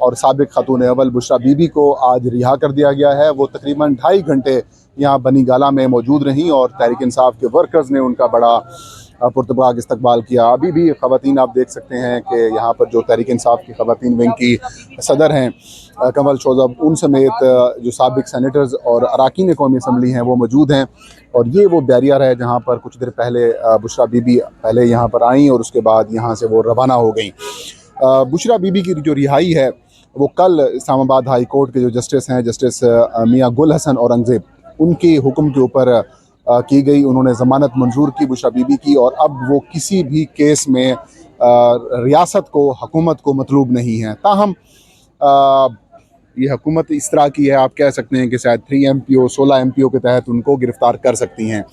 और साबिक खातून अव्वल बुशरा बीबी को आज रिहा कर दिया गया है। वो तकरीबन 2.5 घंटे यहाँ बनी गाला में मौजूद रहीं और तहरीक इंसाफ के वर्कर्स ने उनका बड़ा पुरतबाग इस्तकबाल किया। अभी भी ख़वातीन आप देख सकते हैं कि यहाँ पर जो तहरीक इंसाफ की ख़वातीन विंग की सदर हैं कंवल शोज़ब, उन समेत जो साबिक सेनेटर्स और अरकान कौमी असम्बली हैं वो मौजूद हैं। और ये वो बैरियर है जहाँ पर कुछ देर पहले बुशरा बीबी पहले यहाँ पर आईं और उसके बाद यहाँ से वो रवाना हो गई। बुशरा बीबी की जो रिहाई है वो कल इस्लामाबाद हाई कोर्ट के जो जस्टिस हैं, जस्टिस मियाँ गुल हसन औरंगज़ेब, उनके हुक्म के ऊपर की गई। उन्होंने ज़मानत मंजूर की बुशरा बीबी की और अब वो किसी भी केस में रियासत को, हुकूमत को मतलूब नहीं है। ताहम ये हुकूमत इस तरह की है, आप कह सकते हैं कि शायद 3 MPO 16 MPO के तहत उनको गिरफ़्तार कर सकती हैं।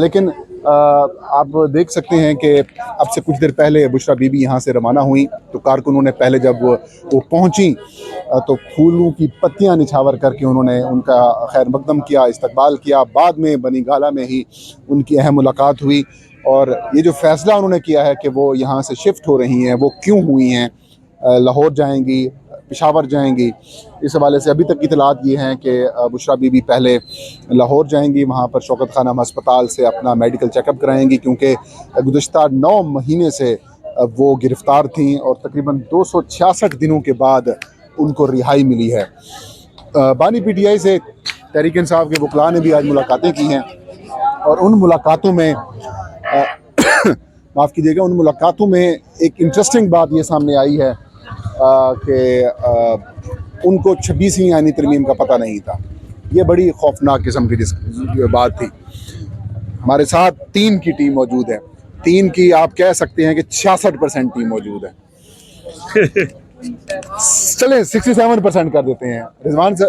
लेकिन आप देख सकते हैं कि अब से कुछ देर पहले बुशरा बीबी यहाँ से रवाना हुई तो कारकुनों ने पहले जब वो पहुँची तो फूलों की पत्तियाँ निछावर करके उन्होंने उनका खैर मकदम किया, इस्तकबाल किया। बाद में बनी गाला में ही उनकी अहम मुलाकात हुई और ये जो फ़ैसला उन्होंने किया है कि वो यहाँ से शिफ्ट हो रही हैं, वो क्यों हुई हैं, लाहौर जाएंगी, पेशावर जाएंगी, इस हवाले से अभी तक इतलात ये हैं कि बुशरा बीबी पहले लाहौर जाएंगी, वहाँ पर शौकत खानम अस्पताल से अपना मेडिकल चेकअप कराएंगी क्योंकि गुज़श्ता 9 महीने से वो गिरफ़्तार थीं और तकरीबन 266 दिनों के बाद उनको रिहाई मिली है। बानी PTI से तहरीक इंसाफ के वकला ने भी आज मुलाकातें की हैं और उन मुलाकातों में माफ़ कीजिएगा, उन मुलाकातों में एक इंटरेस्टिंग बात ये सामने आई है कि उनको 26वीं आईनी तरमीम का पता नहीं था। ये बड़ी खौफनाक किस्म की बात थी। हमारे साथ 3 की टीम मौजूद है, 3 की आप कह सकते हैं कि 66% टीम मौजूद है। चलें 67% कर देते हैं।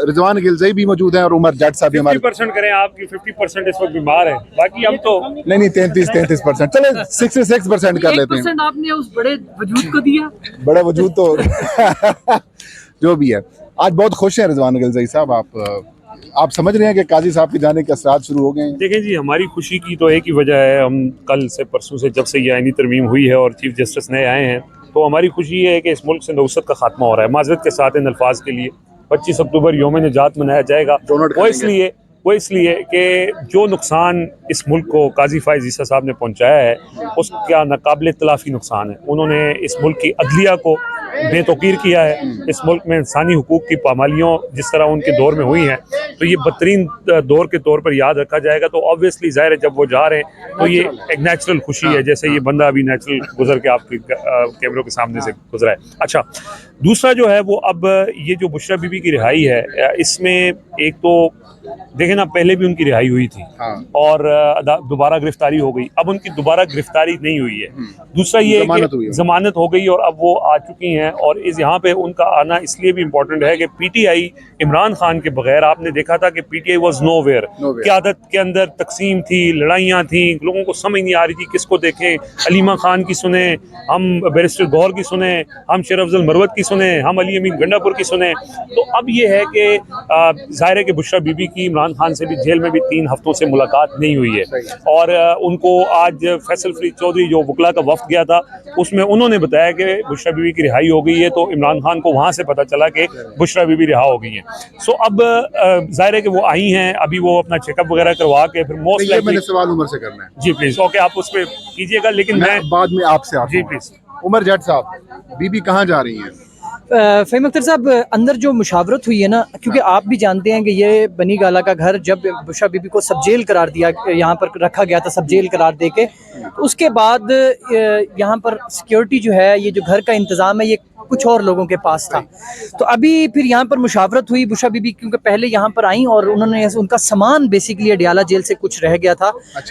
रिजवान गिलज़ई भी मौजूद हैं और उमर जट साहब भी हमारे 50% करें, आपकी 50% इस वक्त बीमार है, बाकी हम तो नहीं 33%। चलें 66% कर लेते हैं। आपने उस बड़े वजूद को दिया, बड़ा वजूद तो जो भी है। आज बहुत खुश हैं रिजवान गिलज़ई साहब, आप समझ रहे हैं कि काजी साहब के जाने के असरात शुरू हो गए हैं? देखें जी, हमारी खुशी की तो एक ही वजह है, हम कल से परसों से जब से ये आईनी तरमीम हुई है और चीफ जस्टिस नए आए हैं तो हमारी खुशी ये है कि इस मुल्क से नौसत का खात्मा हो रहा है। माज़रत के साथ इन अल्फाज के लिए 25 अक्टूबर यौम निजात मनाया जाएगा। वो इसलिए कि जो नुकसान इस मुल्क को काजी फ़ाइज़ ईसा साहब ने पहुँचाया है उसका नाकाबिल तलाफ़ी नुकसान है। उन्होंने इस मुल्क की अदलिया को बेतौकीर किया है। इस मुल्क में इंसानी हुकूक की पामालियों जिस तरह उनके दौर में हुई हैं तो ये बदतरीन दौर के तौर पर याद रखा जाएगा। तो ऑब्वियसली ज़ाहिर है जब वो जा रहे हैं तो ये एक नेचुरल खुशी है, जैसे ये बंदा अभी नेचुरल गुजर के आपके कैमरों के सामने से गुजरा है। अच्छा, दूसरा जो है वो अब ये जो बुशरा बीबी की रिहाई है, इसमें एक तो देखें ना, पहले भी उनकी रिहाई हुई थी और दोबारा गिरफ्तारी हो गई, अब उनकी दोबारा गिरफ्तारी नहीं हुई है। दूसरा ये जमानत हो गई और अब वो आ चुकी हैं और इस यहाँ पे उनका आना इसलिए भी इम्पोर्टेंट है कि PTI इमरान खान के बगैर, आपने देखा था कि PTI वॉज नोवेयर, क़यादत के अंदर तकसीम थी, लड़ाइयाँ थी, लोगों को समझ नहीं आ रही थी किसको देखें। अलीमा खान की सुने, हम बैरिस्टर गौहर की सुने, हम शेर अफजल मरवत की सुने, हम अली अमीन गंडापुर की सुने। तो अब ये है कि ज़ाहिर है कि बुशरा बीबी की इमरान खान से भी जेल में भी 3 हफ्तों से मुलाकात नहीं हुई है और उनको आज फैसल फरीद चौधरी जो वकला का वफ्द गया था उसमें उन्होंने बताया कि बुशरा बीबी की रिहाई हो गई है। तो इमरान खान को वहाँ से पता चला कि बुशरा बीबी रिहा हो गई हैं। सो अब जाहिर है कि वो आई हैं, अभी वो अपना चेकअप वगैरह करवा के फिर मोस्ट लाइकली मैंने सवाल उमर से करना है। जी प्लीज़, ओके, आप उस पर कीजिएगा, लेकिन मैं बाद में आपसे जी प्लीज़। उमर जट साहब, बीबी कहाँ जा रही हैं? फ़हीम अख्तर साहब, अंदर जो मुशावरत हुई है ना, क्योंकि आप भी जानते हैं कि ये बनी गाला का घर जब बुशरा बीबी को सब जेल करार दिया, यहाँ पर रखा गया था सब जेल करार दे के, तो उसके बाद यहाँ पर सिक्योरिटी जो है, ये जो घर का इंतज़ाम है, ये कुछ और लोगों के पास था। तो अभी फिर यहाँ पर मुशावरत हुई बुशरा बीबी, क्योंकि पहले यहाँ पर आई और उन्होंने उनका सामान बेसिकली अडियाला जेल से कुछ रह गया था,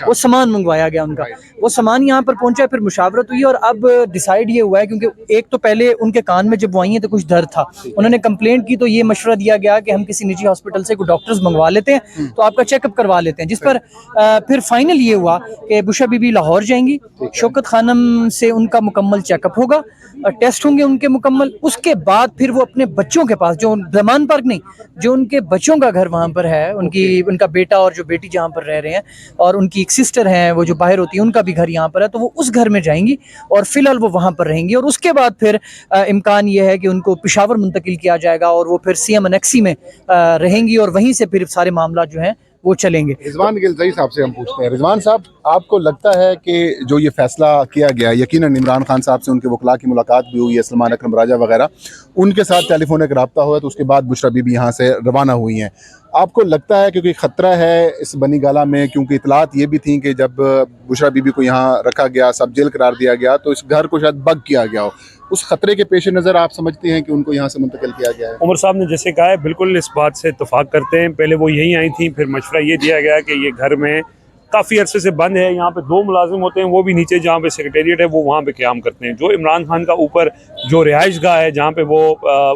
वो सामान मंगवाया गया उनका, वो सामान यहाँ पर पहुँचा, फिर मुशावरत हुई और अब डिसाइड ये हुआ है, क्योंकि एक तो पहले उनके कान में जब वो आई हैं तो कुछ दर्द था, उन्होंने कंप्लेंट की तो ये मशवरा दिया गया कि हम किसी निजी हॉस्पिटल से कोई डॉक्टर्स मंगवा लेते हैं तो आपका चेकअप करवा लेते हैं, जिस पर फिर फाइनल ये हुआ कि बुशरा बीबी लाहौर जाएंगी, शौकत खानम से उनका मुकम्मल चेकअप होगा, टेस्ट होंगे उनके मुकम्मल। उसके बाद फिर वो अपने बच्चों के पास, जो जमान पार्क नहीं, जो उनके बच्चों का घर वहाँ पर है, उनका बेटा और जो बेटी जहाँ पर रह रहे हैं, और उनकी एक सिस्टर है वो जो बाहर होती है, उनका भी घर यहाँ पर है, तो वो उस घर में जाएंगी और फिलहाल वो वहाँ पर रहेंगी। और उसके बाद फिर इम्कान ये है कि उनको पेशावर मुंतकिल किया जाएगा और वो फिर CM अनेक्सी में रहेंगी और वहीं से फिर सारे मामला जो हैं वो चलेंगे। रिजवान गिलज़ई साहब से हम पूछते हैं। रिजवान साहब, आपको लगता है कि जो ये फैसला किया गया, यकीनन इमरान खान साहब से उनके वकला की मुलाकात भी हुई है, सलमान अकरम राजा वगैरह, उनके साथ टेलीफोनिक रब्ता हुआ, तो उसके बाद बुशरा बीबी यहाँ से रवाना हुई हैं। आपको लगता है क्योंकि ख़तरा है इस बनी गाला में, क्योंकि इतलात ये भी थी कि जब बुशरा बीबी को यहाँ रखा गया, सब जेल करार दिया गया, तो इस घर को शायद बग किया गया हो, उस खतरे के पेश नज़र आप समझते हैं कि उनको यहाँ से मुंतकिल किया गया है? उमर साहब ने जैसे कहा है, बिल्कुल इस बात से इत्तेफाक करते हैं। पहले वो यहीं आई थी, फिर मशवरा ये दिया गया कि ये घर में काफ़ी अरसे से बंद है, यहाँ पे 2 मुलाजिम होते हैं, वो भी नीचे जहाँ पे सेक्रेटेरिएट है वो वहाँ पे क़याम करते हैं। जो इमरान खान का ऊपर जो रिहाइश गाह है जहाँ पे वो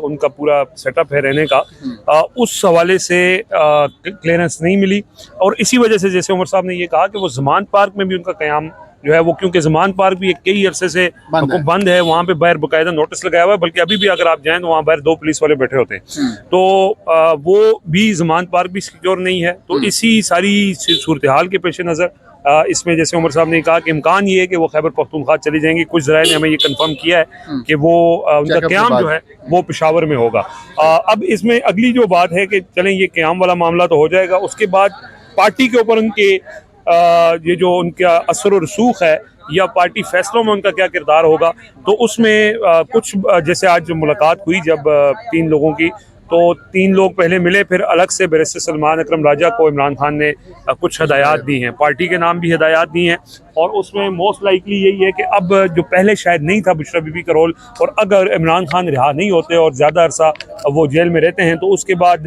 उनका पूरा सेटअप है रहने का, उस हवाले से क्लियरेंस नहीं मिली। और इसी वजह से जैसे उमर साहब ने ये कहा कि वो ज़मान पार्क में भी उनका क़याम जो है वो, क्योंकि ज़मान पार्क भी कई अरसे से बंद है, वहाँ पे बाहर बाकायदा नोटिस लगाया हुआ है, बल्कि अभी भी अगर आप जाएं तो वहाँ बाहर 2 पुलिस वाले बैठे होते हैं, तो वो भी ज़मान पार्क भी सिक्योर नहीं है। तो इसी सारी सूरत हाल के पेश नज़र इसमें जैसे उमर साहब ने कहा कि इम्कान ये है कि वो खैबर पख्तूनख्वा चली जाएंगी। कुछ ज़राए ने हमें ये कंफर्म किया है कि वो उनका क़याम जो है वो पेशावर में होगा। अब इसमें अगली जो बात है कि चलें ये क़याम वाला मामला तो हो जाएगा, उसके बाद पार्टी के ऊपर उनके ये जो उनका असर और रसूख है या पार्टी फैसलों में उनका क्या किरदार होगा, तो उसमें कुछ जैसे आज मुलाकात हुई जब 3 लोगों की, तो 3 लोग पहले मिले, फिर अलग से बैरिस्टर सलमान अकरम राजा को इमरान खान ने कुछ हदायत दी हैं, पार्टी के नाम भी हदायत दी हैं। और उसमें मोस्ट लाइकली यही है कि अब जो पहले शायद नहीं था बुशरा बीबी का रोल, और अगर इमरान खान रिहा नहीं होते और ज़्यादा अरसा वो जेल में रहते हैं, तो उसके बाद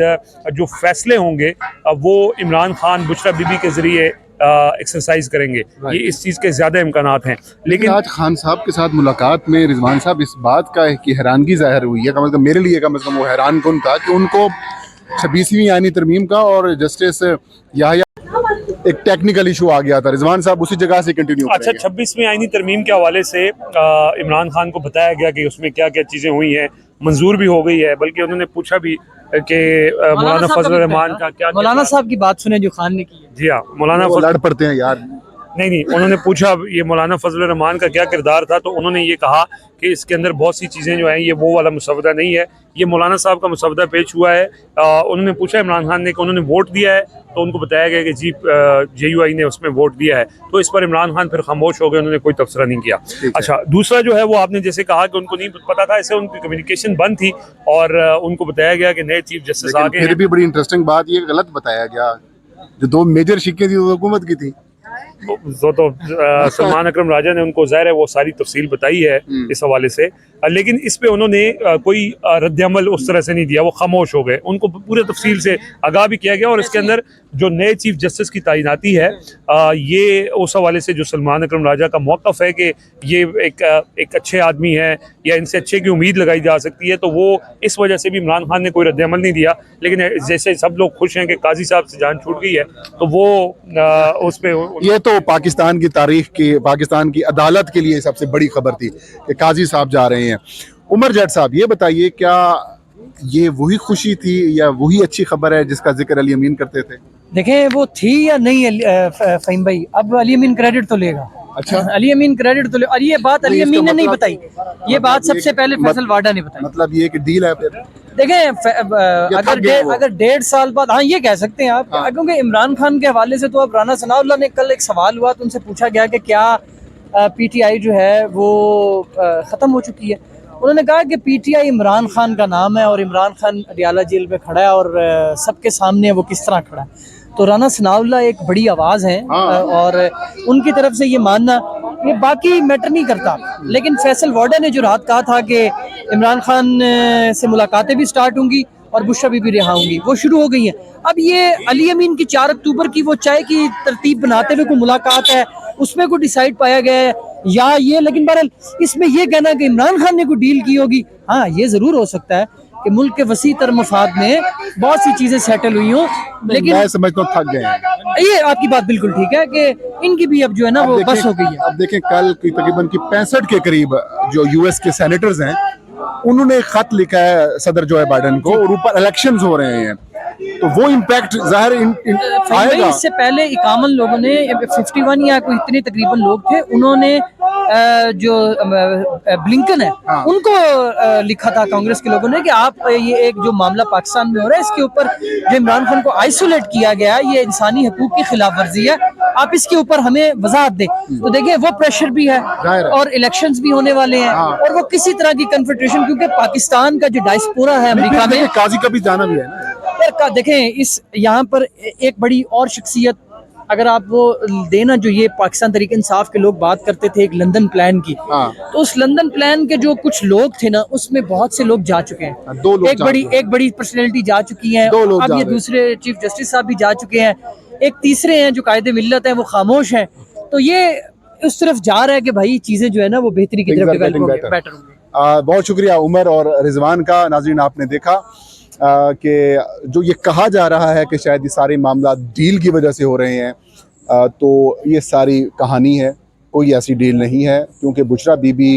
जो फैसले होंगे वो इमरान खान बुशरा बीबी के ज़रिए एक्सरसाइज करेंगे। ये इस चीज़ के ज़्यादा इम्कानात हैं। लेकिन आज खान साहब के साथ मुलाकात में रिजवान साहब इस बात का की हैरानगी ज़ाहिर हुई है, कम से कम मेरे लिए कम से कम वो हैरान कुन था कि उनको 26वीं आईनी तरमीम का और जस्टिस याह्या एक टेक्निकल इशू आ गया था। रिजवान साहब उसी जगह से कंटिन्यू अच्छा, 26वीं आईनी तरमीम के हवाले से इमरान खान को बताया गया कि उसमें क्या क्या चीज़ें हुई हैं, मंजूर भी हो गई है, बल्कि उन्होंने पूछा भी कि मौलाना फजल रहमान का क्या, मौलाना साहब की बात सुने जो खान ने की है। जी हाँ, मौलाना लड़ पड़ते हैं यार। नहीं, उन्होंने पूछा ये मौलाना फजल रहमान का क्या किरदार था, तो उन्होंने ये कहा कि इसके अंदर बहुत सी चीज़ें जो हैं ये वो वाला मुसवदा नहीं है, ये मौलाना साहब का मुसवदा पेश हुआ है। उन्होंने पूछा इमरान खान ने कि उन्होंने वोट दिया है, तो उनको बताया गया कि जी JUI ने उसमें वोट दिया है, तो इस पर इमरान खान फिर खामोश हो गए, उन्होंने कोई तबसरा नहीं किया। अच्छा, दूसरा जो है वो आपने जैसे कहा कि उनको नहीं पता था, ऐसे उनकी कम्युनिकेशन बंद थी और उनको बताया गया कि नए चीफ जस्टिस आ गए हैं। फिर भी बड़ी इंटरेस्टिंग बात ये गलत बताया गया, जो 2 मेजर शिक्के थी वो हुकूमत की थी। तो सलमान अकरम राजा ने उनको ज़ाहिर है वो सारी तफसील बताई है इस हवाले से, लेकिन इस पे उन्होंने कोई रद्द-ए-अमल उस तरह से नहीं दिया, वो खामोश हो गए। उनको पूरे तफसील से आगाह भी किया गया और इसके अंदर जो नए चीफ जस्टिस की तैनाती है ये उस हवाले से जो सलमान अकरम राजा का मौक़िफ़ है कि ये एक अच्छे आदमी है या इनसे अच्छे की उम्मीद लगाई जा सकती है, तो वो इस वजह से भी इमरान खान ने कोई रद्द-ए-अमल नहीं दिया। लेकिन जैसे सब लोग खुश हैं कि काजी साहब से जान छूट गई है, तो वो उस पर ये तो पाकिस्तान की तारीख की, पाकिस्तान की अदालत के लिए सबसे बड़ी खबर थी कि काजी साहब जा रहे हैं। उमर जट साहब, ये बताइए क्या ये वही खुशी थी या वही अच्छी खबर है जिसका जिक्र अली अमीन करते थे? देखें वो थी या नहीं फ़हीम भाई, अब अली अमीन क्रेडिट तो लेगा। अच्छा, अली अमीन क्रेडिट तो ले, और ये बात अली अमीन ने नहीं बताई, ये बात सबसे पहले फैसल वाडा ने बताई। मतलब ये कि डील है फिर? देखें अगर 1.5 साल बाद, हाँ ये कह सकते हैं आप, क्योंकि इमरान खान के हवाले से तो अब राना सनाउल्लाह ने कल एक सवाल हुआ तो उनसे पूछा गया कि क्या PTI जो है वो ख़त्म हो चुकी है। उन्होंने कहा कि PTI इमरान खान का नाम है और इमरान खान अडियाला जेल में खड़ा है और सबके सामने वो किस तरह खड़ा है। तो राना सनाउल्लाह एक बड़ी आवाज़ है और उनकी तरफ से ये मानना, ये बाकी मैटर नहीं करता। लेकिन फैसल वाडा ने जो रात कहा था कि इमरान खान से मुलाकातें भी स्टार्ट होंगी और बुशरा भी रिहा होंगी, वो शुरू हो गई हैं। अब ये अली अमीन की 4 अक्टूबर की वो चाय की तरतीब बनाते हुए कोई मुलाकात है, उसमें कोई डिसाइड पाया गया है या ये, लेकिन बहरहाल इसमें ये कहना कि इमरान खान ने कोई डील की होगी, हाँ ये ज़रूर हो सकता है कि मुल्क के वसी तर मफाद में बहुत सी चीज़ें सेटल हुई हों, लेकिन मैं समझता हूँ थक गए हैं। ये आपकी बात बिल्कुल ठीक है कि इनकी भी अब जो है ना वो बस हो गई है। अब देखें कल तकरीबन 65 के करीब जो US के सेनेटर्स हैं उन्होंने एक खत लिखा है सदर जो बाइडन को और ऊपर इलेक्शंस हो रहे हैं, तो वो इम्पैक्ट जाहिर आएगा। इससे पहले 51 लोगों ने 51 या कोई इतने तकरीबन लोग थे, उन्होंने जो ब्लिंकन है उनको लिखा था कांग्रेस के लोगों ने कि आप ये एक जो मामला पाकिस्तान में हो रहा है इसके ऊपर जो इमरान खान को आइसोलेट किया गया है ये इंसानी हकूक की खिलाफ वर्जी है, आप इसके ऊपर हमें वजाहत दें। तो देखिए वो प्रेशर भी है और इलेक्शंस भी होने वाले हैं और वो किसी तरह की कन्फ्रंटेशन, क्योंकि पाकिस्तान का जो डायस्पोरा है अमेरिका में, काजी का भी जाना भी है ना पर देखें इस यहाँ पर एक बड़ी और शख्सियत अगर आप वो देना, जो ये पाकिस्तान तरीके इंसाफ के लोग बात करते थे एक लंदन प्लान की, तो उस लंदन प्लान के जो कुछ लोग थे ना उसमें बहुत से लोग जा चुके हैं। दो लोग एक बड़ी पर्सनैलिटी जा चुकी है, अब ये दूसरे चीफ जस्टिस साहब भी जा चुके हैं, एक तीसरे हैं जो कायदे मिल्लत है वो खामोश हैं। तो ये उस तरफ जा रहा है कि भाई चीजें जो है ना वो बेहतरी की तरफ बेटर होंगी। बहुत शुक्रिया उमर और रिजवान का। नाज़रीन आपने देखा कि जो ये कहा जा रहा है कि शायद ये सारे मामला डील की वजह से हो रहे हैं, तो ये सारी कहानी है, कोई ऐसी डील नहीं है, क्योंकि बुशरा बीबी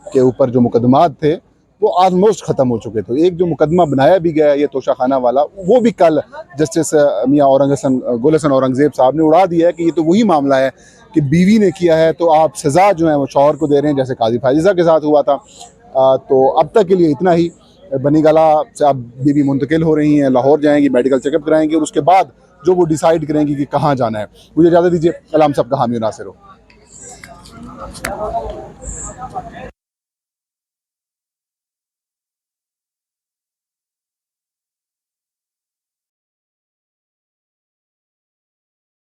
के ऊपर जो मुकदमात थे वो ऑलमोस्ट ख़त्म हो चुके थे। एक जो मुकदमा बनाया भी गया ये तोशाखाना वाला, वो भी कल जस्टिस मियाँ गुल हसन औरंगज़ेब साहब ने उड़ा दिया है कि ये तो वही मामला है कि बीवी ने किया है तो आप सज़ा जो है वो शौहर को दे रहे हैं, जैसे काजी फायज़ा के साथ हुआ था। तो अब तक के लिए इतना ही। बनी गाला से अब बीवी मुंतकिल हो रही हैं, लाहौर जाएंगी, मेडिकल चेकअप कराएंगी और उसके बाद जो वो डिसाइड करेंगी कि कहाँ जाना है। मुझे इजाज़त दीजिए। अल्लाह हम सबका हामी नासिर हो।